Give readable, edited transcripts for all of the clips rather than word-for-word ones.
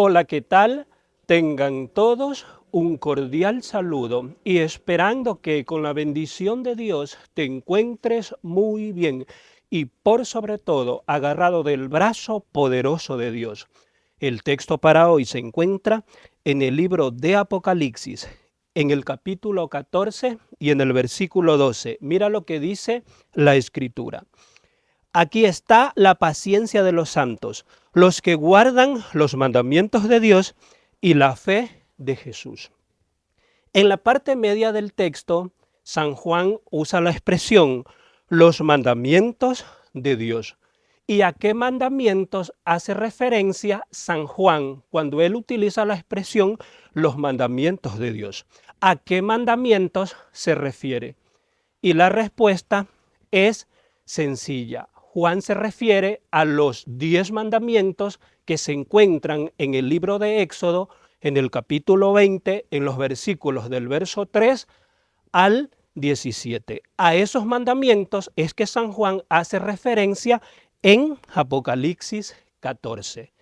Hola, ¿qué tal? Tengan todos un cordial saludo y esperando que con la bendición de Dios te encuentres muy bien y por sobre todo agarrado del brazo poderoso de Dios. El texto para hoy se encuentra en el libro de Apocalipsis, en el capítulo 14 y en el versículo 12. Mira lo que dice la Escritura. Aquí está la paciencia de los santos, los que guardan los mandamientos de Dios y la fe de Jesús. En la parte media del texto, San Juan usa la expresión los mandamientos de Dios. ¿Y a qué mandamientos hace referencia San Juan cuando él utiliza la expresión los mandamientos de Dios? ¿A qué mandamientos se refiere? Y la respuesta es sencilla. Juan se refiere a los 10 mandamientos que se encuentran en el libro de Éxodo, en el capítulo 20, en los versículos del verso 3 al 17. A esos mandamientos es que San Juan hace referencia en Apocalipsis 14.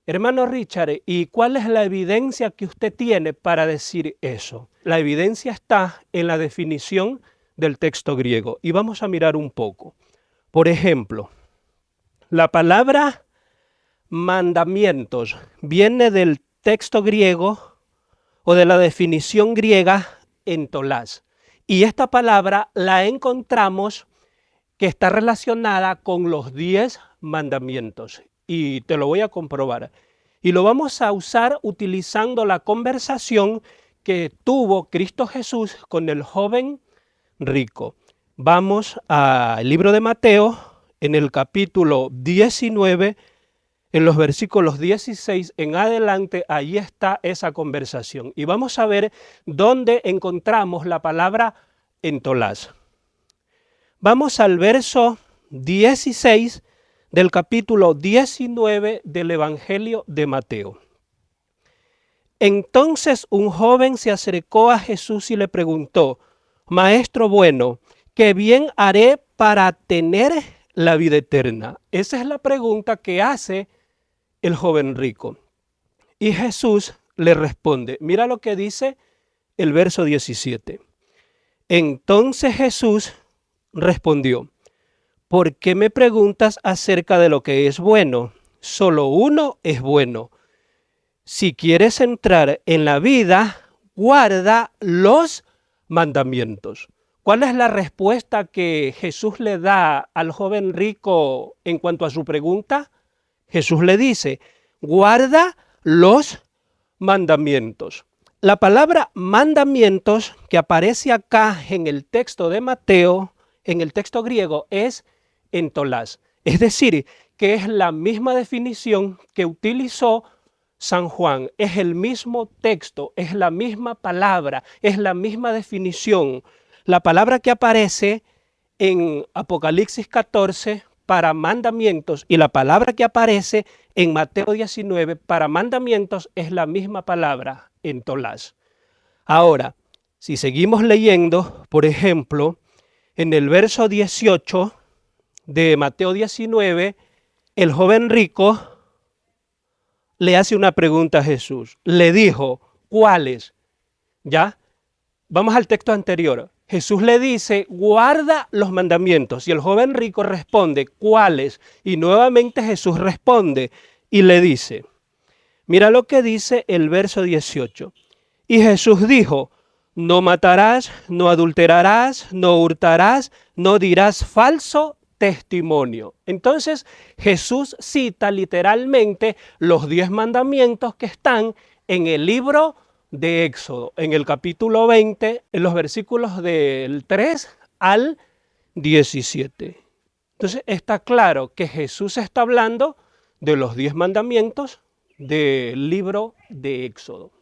Hermano Richard, ¿y cuál es la evidencia que usted tiene para decir eso? La evidencia está en la definición del texto griego y vamos a mirar un poco. Por ejemplo, la palabra mandamientos viene del texto griego o de la definición griega entolás. Y esta palabra la encontramos que está relacionada con los 10 mandamientos. Y te lo voy a comprobar. Y lo vamos a usar utilizando la conversación que tuvo Cristo Jesús con el joven rico. Vamos al libro de Mateo, en el capítulo 19, en los versículos 16 en adelante, ahí está esa conversación. Y vamos a ver dónde encontramos la palabra entolás. Vamos al verso 16 del capítulo 19 del Evangelio de Mateo. Entonces un joven se acercó a Jesús y le preguntó: Maestro bueno, ¿qué bien haré para tener la vida eterna? Esa es la pregunta que hace el joven rico. Y Jesús le responde, mira lo que dice el verso 17. Entonces Jesús respondió: ¿por qué me preguntas acerca de lo que es bueno? Solo uno es bueno. Si quieres entrar en la vida, guarda los mandamientos. ¿Cuál es la respuesta que Jesús le da al joven rico en cuanto a su pregunta? Jesús le dice, guarda los mandamientos. La palabra mandamientos que aparece acá en el texto de Mateo, en el texto griego, es entolás. Es decir, que es la misma definición que utilizó San Juan. Es el mismo texto, es la misma palabra, es la misma definición. La palabra que aparece en Apocalipsis 14 para mandamientos y la palabra que aparece en Mateo 19 para mandamientos es la misma palabra, entolás. Ahora, si seguimos leyendo, por ejemplo, en el verso 18 de Mateo 19, el joven rico le hace una pregunta a Jesús. Le dijo, ¿cuáles? ¿Ya? Vamos al texto anterior. Jesús le dice, guarda los mandamientos. Y el joven rico responde, ¿cuáles? Y nuevamente Jesús responde y le dice, mira lo que dice el verso 18. Y Jesús dijo, no matarás, no adulterarás, no hurtarás, no dirás falso testimonio. Entonces Jesús cita literalmente los 10 mandamientos que están en el libro de Éxodo, en el capítulo 20, en los versículos del 3 al 17. Entonces está claro que Jesús está hablando de los 10 mandamientos del libro de Éxodo.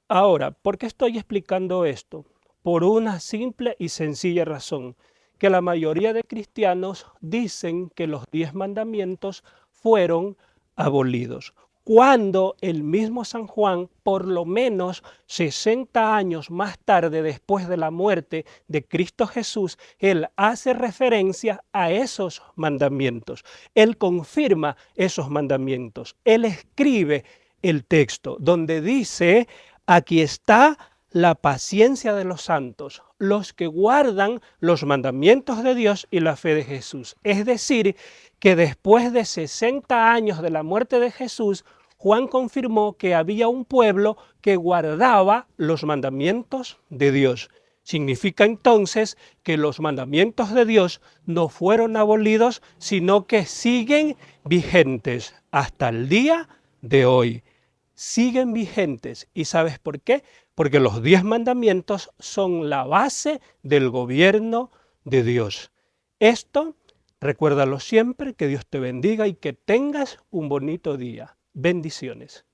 Ahora, ¿por qué estoy explicando esto? Por una simple y sencilla razón, que la mayoría de cristianos dicen que los 10 mandamientos fueron abolidos. cuando el mismo San Juan, por lo menos 60 años más tarde, después de la muerte de Cristo Jesús, él hace referencia a esos mandamientos. Él confirma esos mandamientos. Él escribe el texto donde dice, aquí está la paciencia de los santos, los que guardan los mandamientos de Dios y la fe de Jesús. Es decir, que después de 60 años de la muerte de Jesús, Juan confirmó que había un pueblo que guardaba los mandamientos de Dios. Significa entonces que los mandamientos de Dios no fueron abolidos, sino que siguen vigentes hasta el día de hoy. Siguen vigentes. ¿Y sabes por qué? Porque los 10 mandamientos son la base del gobierno de Dios. Esto, recuérdalo siempre, que Dios te bendiga y que tengas un bonito día. Bendiciones.